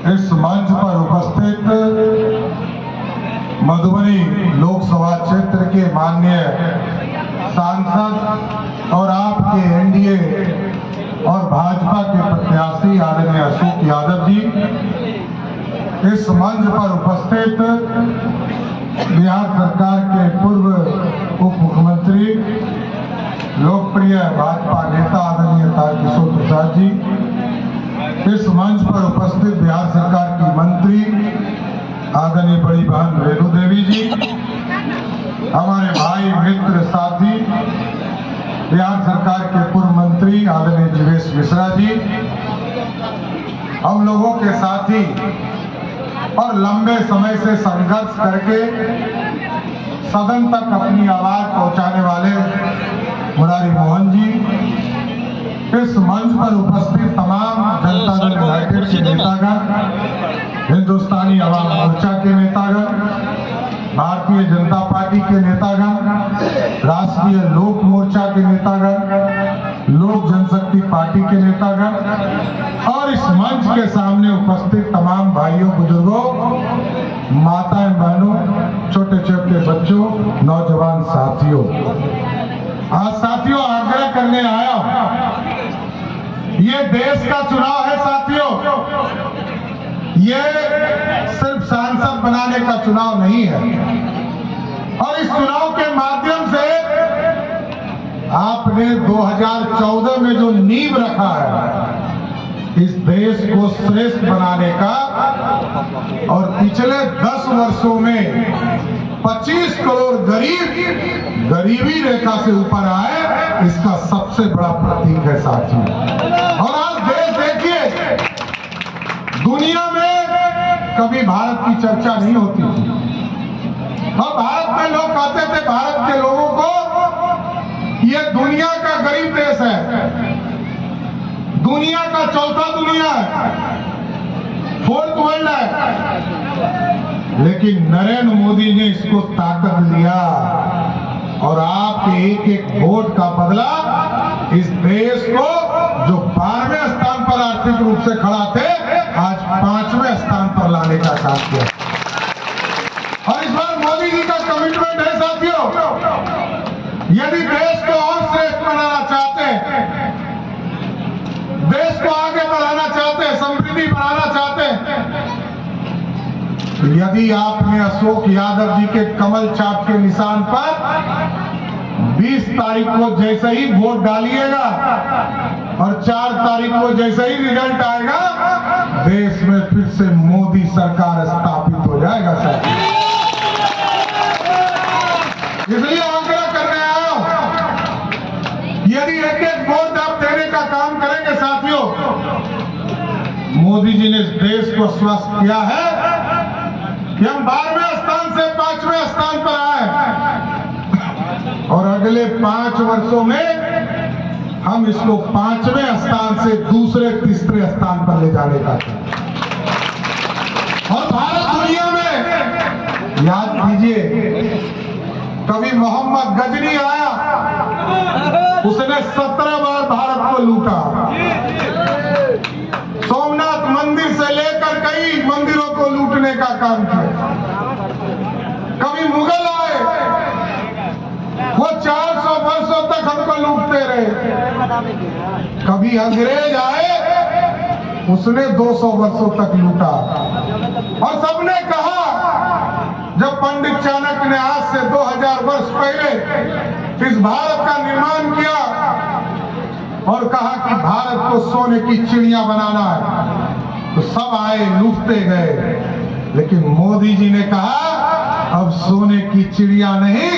इस मंच पर उपस्थित मधुबनी लोकसभा क्षेत्र के माननीय सांसद और आपके एनडीए और भाजपा के प्रत्याशी आदरणीय अशोक यादव जी, इस मंच पर उपस्थित बिहार सरकार के पूर्व उप मुख्यमंत्री लोकप्रिय भाजपा नेता आदरणीय तारकिशोर प्रसाद जी, इस मंच पर उपस्थित बिहार सरकार की मंत्री आदरणीय बड़ी बहन रेणु देवी जी, हमारे भाई मित्र साथी बिहार सरकार के पूर्व मंत्री आदरणीय जीवेश मिश्रा जी, हम लोगों के साथी और लंबे समय से संघर्ष करके सदन तक अपनी आवाज पहुंचाने वाले मुरारी मोहन जी, इस मंच पर उपस्थित तमाम जनता दल यूनाइटेड के नेतागण, हिंदुस्तानी अवाम मोर्चा के नेतागण, भारतीय जनता पार्टी के नेतागण, राष्ट्रीय लोक मोर्चा के नेतागण, लोक जनशक्ति पार्टी के नेतागण और इस मंच के सामने उपस्थित तमाम भाइयों, बुजुर्गों, माताएं, बहनों, छोटे छोटे बच्चों, नौजवान साथियों, आज साथियों आग्रह करने आया हूं, ये देश का चुनाव है साथियों, ये सिर्फ सांसद बनाने का चुनाव नहीं है। और इस चुनाव के माध्यम से आपने 2014 में जो नींव रखा है इस देश को श्रेष्ठ बनाने का, और पिछले 10 वर्षों में 25 करोड़ गरीब गरीबी रेखा से ऊपर आए, इसका सबसे बड़ा प्रतीक है साथियों। और आज देश देखिए, दुनिया में कभी भारत की चर्चा नहीं होती थी, और भारत में लोग कहते थे भारत के लोगों को ये दुनिया का गरीब देश है, दुनिया का चौथा दुनिया है, फोर्थ वर्ल्ड है। लेकिन नरेंद्र मोदी ने इसको ताकत दिया और आपके एक एक वोट का बदला इस देश को, जो 12वें स्थान पर आर्थिक रूप से खड़ा थे, आज 5वें स्थान पर लाने का काम किया। और इस बार मोदी जी का कमिटमेंट है साथियों, यदि देश को और श्रेष्ठ बनाना चाहते हैं, देश को आगे बढ़ाना चाहते हैं, समृद्धि बनाना चाहते हैं, तो यदि आपने अशोक यादव जी के कमल छाप के निशान पर 20 तारीख को जैसे ही वोट डालिएगा और 4 तारीख को जैसे ही रिजल्ट आएगा, देश में फिर से मोदी सरकार स्थापित हो जाएगा साथियों। इसलिए आग्रह करने आया हूं, यदि एक एक वोट आप देने का काम करेंगे साथियों, मोदी जी ने इस देश को स्वस्थ किया है कि हम 12वें स्थान से 5वें स्थान पर आए, और अगले 5 वर्षों में हम इसको 5वें स्थान से दूसरे तीसरे स्थान पर ले जाने का। और भारत दुनिया में याद कीजिए, कभी मोहम्मद गजनी आया, उसने 17 बार भारत को लूटा, सोमनाथ मंदिर से लेकर कई मंदिरों को लूटने का काम किया। कभी मुगल आए, वो 400 वर्षों तक हमको लूटते रहे। कभी अंग्रेज आए, उसने 200 वर्षों तक लूटा। और सबने कहा, जब पंडित चाणक्य ने आज से 2000 वर्ष पहले इस भारत का निर्माण किया और कहा कि भारत को सोने की चिड़िया बनाना है, तो सब आए, लूटते गए। लेकिन मोदी जी ने कहा, अब सोने की चिड़िया नहीं,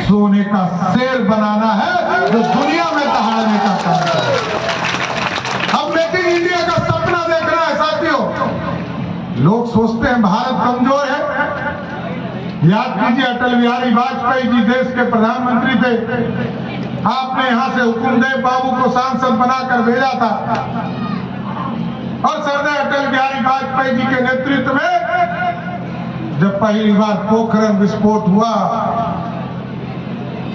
सोने का शेर बनाना है, जो दुनिया में दहाड़ने का काम करे। अब मेक इन इंडिया का सपना देखना है साथियों। लोग सोचते हैं भारत कमजोर है। याद कीजिए, अटल बिहारी वाजपेयी जी देश के प्रधानमंत्री थे, आपने यहां से हुकुमदेव बाबू को सांसद बनाकर भेजा था, और सरदार अटल बिहारी वाजपेयी जी के नेतृत्व में जब पहली बार पोखरण विस्फोट हुआ,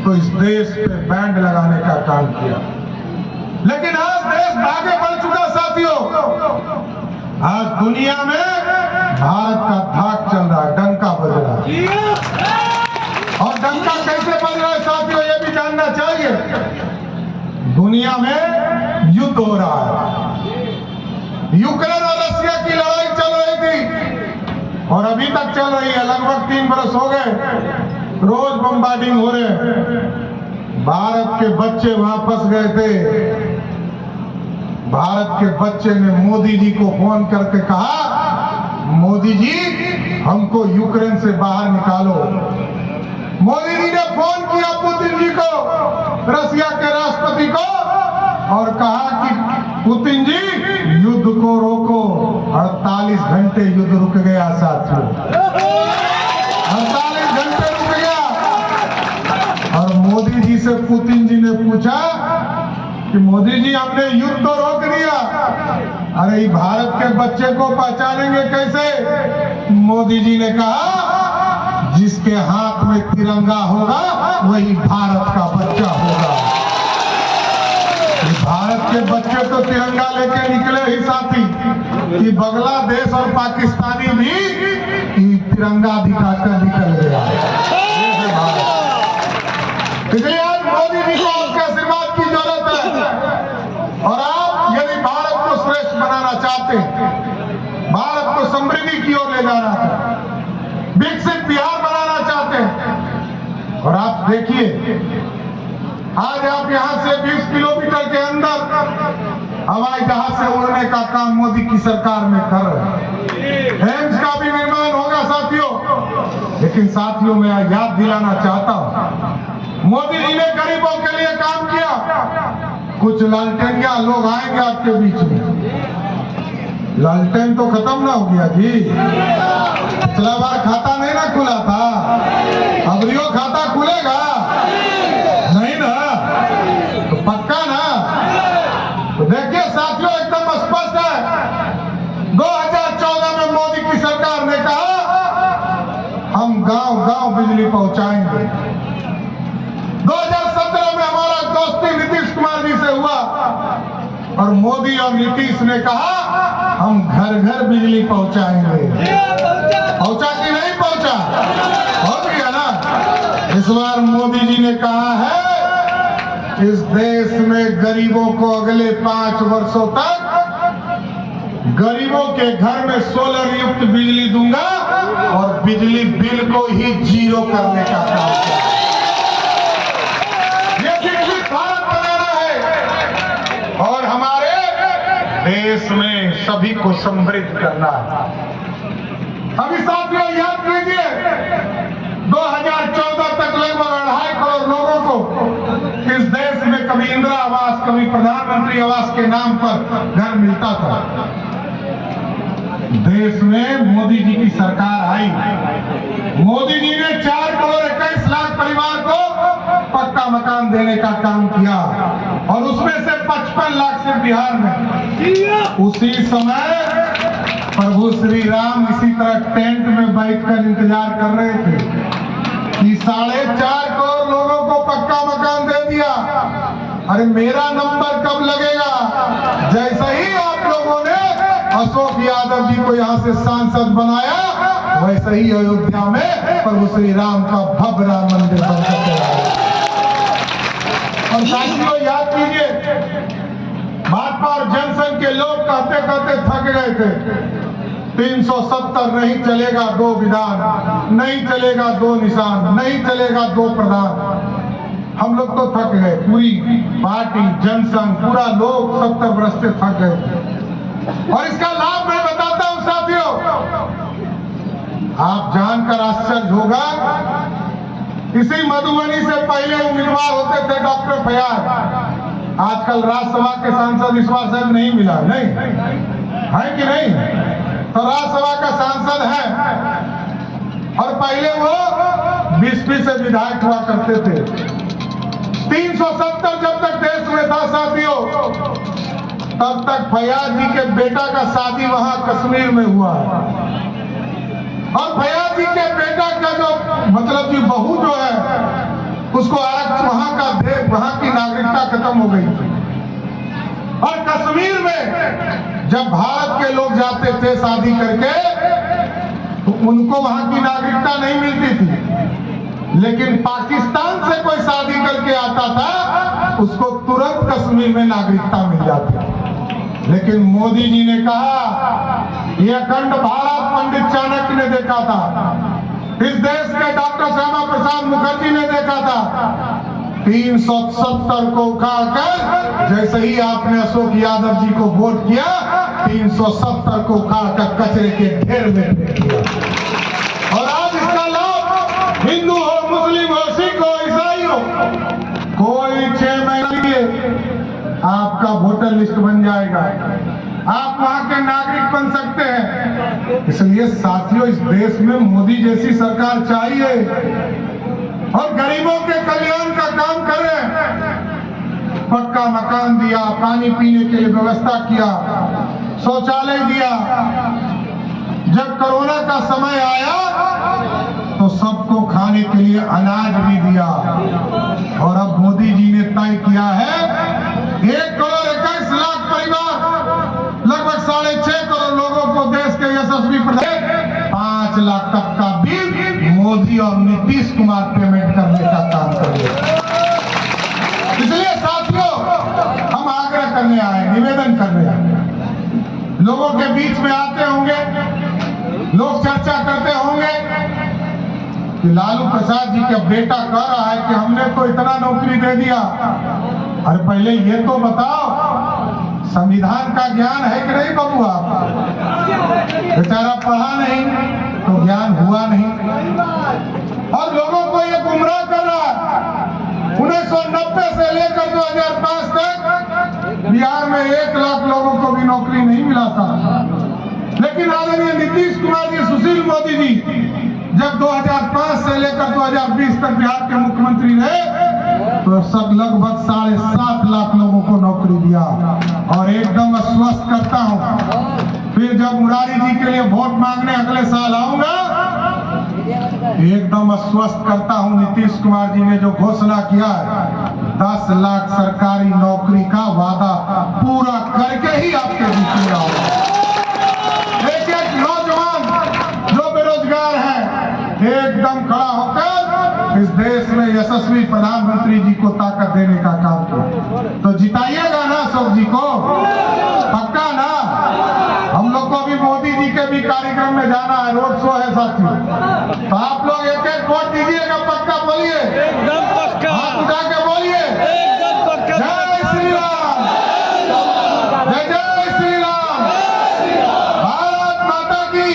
तो इस देश पे बैंड लगाने का काम किया। लेकिन आज देश आगे बढ़ चुका साथियों। आज दुनिया में भारत का धाक चल रहा है, डंका बज रहा है। और डंका कैसे बज रहा है साथियों, ये भी जानना चाहिए। दुनिया में युद्ध हो रहा है। यूक्रेन और रशिया की लड़ाई चल रही थी और अभी तक चल रही है। लगभग 3 बरस हो गए, रोज बम्बार्डिंग हो रहे हैं। भारत के बच्चे वहां फंस गए थे। भारत के बच्चे ने मोदी जी को फोन करके कहा, मोदी जी हमको यूक्रेन से बाहर निकालो। मोदी जी ने फोन किया पुतिन जी को, रशिया के राष्ट्रपति को, और कहा कि पुतिन जी युद्ध को रोको। 48 घंटे युद्ध रुक गया साथियों, 48 घंटे रुक गया। और मोदी जी से पुतिन जी ने पूछा कि मोदी जी हमने युद्ध तो रोक दिया, अरे ये भारत के बच्चे को पहचानेंगे कैसे? मोदी जी ने कहा जिसके हाथ में तिरंगा होगा वही भारत का बच्चा होगा। भारत के बच्चे तो तिरंगा लेके निकले ही साथी, कि बांग्लादेश और पाकिस्तानी भी तिरंगा दिखाकर निकल गया। इसलिए आज मोदी जी को आपके आशीर्वाद की जरूरत है। और आप यदि भारत को श्रेष्ठ बनाना चाहते हैं, भारत को समृद्धि की ओर ले जाना चाहते, विकसित बिहार बनाना चाहते हैं, और आप देखिए आज आप यहां से 20 किलोमीटर के अंदर हवाई जहाज से उड़ने का काम मोदी की सरकार में कर रहे हैं। एम्स का भी निर्माण होगा साथियों। लेकिन साथियों मैं याद दिलाना चाहता हूं, मोदी जी ने गरीबों के लिए काम किया। कुछ लालटेनिया लोग आएंगे आपके बीच में, लालटेन तो खत्म ना हो गया जी। पिछला बार खाता नहीं ना खुला था, अब रियो खाता खुलेगा नहीं ना, तो पक्का ना। तो देखिए साथियों एकदम स्पष्ट है, 2014 में मोदी की सरकार ने कहा हम गांव-गांव बिजली पहुंचाएंगे। 2017 में हमारा दोस्ती नीतीश कुमार जी से हुआ और मोदी और नीतीश ने कहा हम घर-घर बिजली पहुंचाएंगे। पहुंचा कि नहीं पहुंचा? हो गया ना। इस बार मोदी जी ने कहा है इस देश में गरीबों को अगले 5 वर्षों तक गरीबों के घर में सोलर युक्त बिजली दूंगा और बिजली बिल को ही 0 करने का काम किया। ये विकसित भारत बनाना है और हमारे देश में सभी को समृद्ध करना है। अभी साथियों याद कीजिए, 2014 तक लगभग 2.5 करोड़ लोगों को इस देश में कभी इंदिरा आवास, कभी प्रधानमंत्री आवास के नाम पर घर मिलता था। देश में मोदी जी की सरकार आई, मोदी जी ने 4 करोड़ 21 लाख परिवार को पक्का मकान देने का काम किया और उसमें से 55 लाख सिर्फ बिहार में। उसी समय प्रभु श्री राम इसी तरह टेंट में बैठकर इंतजार कर रहे थे कि 4.5 करोड़ लोगों को पक्का मकान दे दिया। अरे मेरा नंबर कब लगेगा? जैसे ही आप लोगों ने अशोक यादव जी को यहाँ से सांसद बनाया, वैसे ही अयोध्या में प्रभु श्री राम का भव्य राम मंदिर बनकर तैयार है। और साथियों याद कीजिए, भाजपा और जनसंघ के लोग कहते कहते थक गए थे, 370 नहीं चलेगा 2 विधान, नहीं चलेगा 2 निशान, नहीं चलेगा 2 प्रधान। हम लोग तो थक गए, पूरी पार्टी, जनसंघ, पूरा लोग 70 वर्ष से थक गए। और इसका लाभ मैं बताता हूं साथियों, आप जानकर आश्चर्य होगा, इसी मधुबनी से पहले उम्मीदवार होते थे डॉक्टर फयाज, आजकल राज्यसभा के सांसद इस बार शायद नहीं मिला, नहीं है कि नहीं? तो राज्यसभा का सांसद है और पहले वो बिस्फी से विधायक हुआ करते थे। 370 जब तक देश में था साथियों, तब तक फयाज जी के बेटा का शादी वहां कश्मीर में हुआ है और फयाज जी के बेटा का जो मतलब कि बहू जो है उसको वहां का वहां की नागरिकता खत्म हो गई थी और कश्मीर में जब भारत के लोग जाते थे शादी करके तो उनको वहां की नागरिकता नहीं मिलती थी, लेकिन पाकिस्तान से कोई शादी करके आता था उसको तुरंत कश्मीर में नागरिकता मिल जाती थी। लेकिन मोदी जी ने कहा, यह अखंड भारत पंडित चाणक्य ने देखा था, इस देश के डॉक्टर श्यामा प्रसाद मुखर्जी ने देखा था, 370 को उखाड़कर, जैसे ही आपने अशोक यादव जी को वोट किया 370 को उखाड़कर कचरे के ढेर में फेंक दिया। और आज इसका लाभ हिंदू हो, मुस्लिम हो, सिख हो, ईसाई हो, कोई 6 महीने लिए आपका वोटर लिस्ट बन जाएगा, आप वहां के नागरिक बन सकते हैं। इसलिए साथियों, इस देश में मोदी जैसी सरकार चाहिए और गरीबों के कल्याण का काम करें। पक्का मकान दिया, पानी पीने के लिए व्यवस्था किया, शौचालय दिया। जब कोरोना का समय आया तो सबको खाने के लिए अनाज भी दिया। और अब मोदी जी ने तय किया है 1,21,00,000 परिवार, लगभग 6.5 करोड़ लोगों को देश के यशस्वी प्रधानमंत्री 5 लाख तक का बिल मोदी और नीतीश कुमार पेमेंट करने का काम करेंगे। इसलिए साथियों, हम आग्रह करने आए, निवेदन करने आए, लोगों के बीच में आते होंगे, लोग चर्चा करते होंगे कि लालू प्रसाद जी का बेटा कह रहा है कि हमने तो इतना नौकरी दे दिया। अरे पहले ये तो बताओ, संविधान का ज्ञान है कि नहीं बबुआ? बेचारा पढ़ा नहीं तो ज्ञान हुआ नहीं, और लोगों को ये गुमराह कर रहा है। 1990 से लेकर 2005 तक बिहार में 1 लाख लोगों को भी नौकरी नहीं मिला था। लेकिन आदरणीय नीतीश कुमार जी, सुशील मोदी जी जब 2005 से लेकर 2020 तक बिहार के मुख्यमंत्री रहे तो सब लगभग 7.5 लाख लोगों को नौकरी दिया। और एकदम आश्वस्त करता हूं, फिर जब मुरारी जी के लिए वोट मांगने अगले साल आऊंगा, एकदम आश्वस्त करता हूं, नीतीश कुमार जी ने जो घोषणा किया है 10 लाख सरकारी नौकरी का वादा पूरा करके ही आपके बीच में आऊंगा। एक नौजवान जो बेरोजगार है एकदम खड़ा होकर इस देश में यशस्वी प्रधानमंत्री जी को ताकत देने का काम किया। तो जिताइएगा ना अशोक जी को, पक्का ना? हम लोग को भी मोदी जी के भी कार्यक्रम में जाना है, रोड शो है साथियों, तो आप लोग एक वोट दीजिएगा, पक्का बोलिए, हाथ उठा के बोलिए, जय श्री राम, जय जय श्री राम, भारत माता की।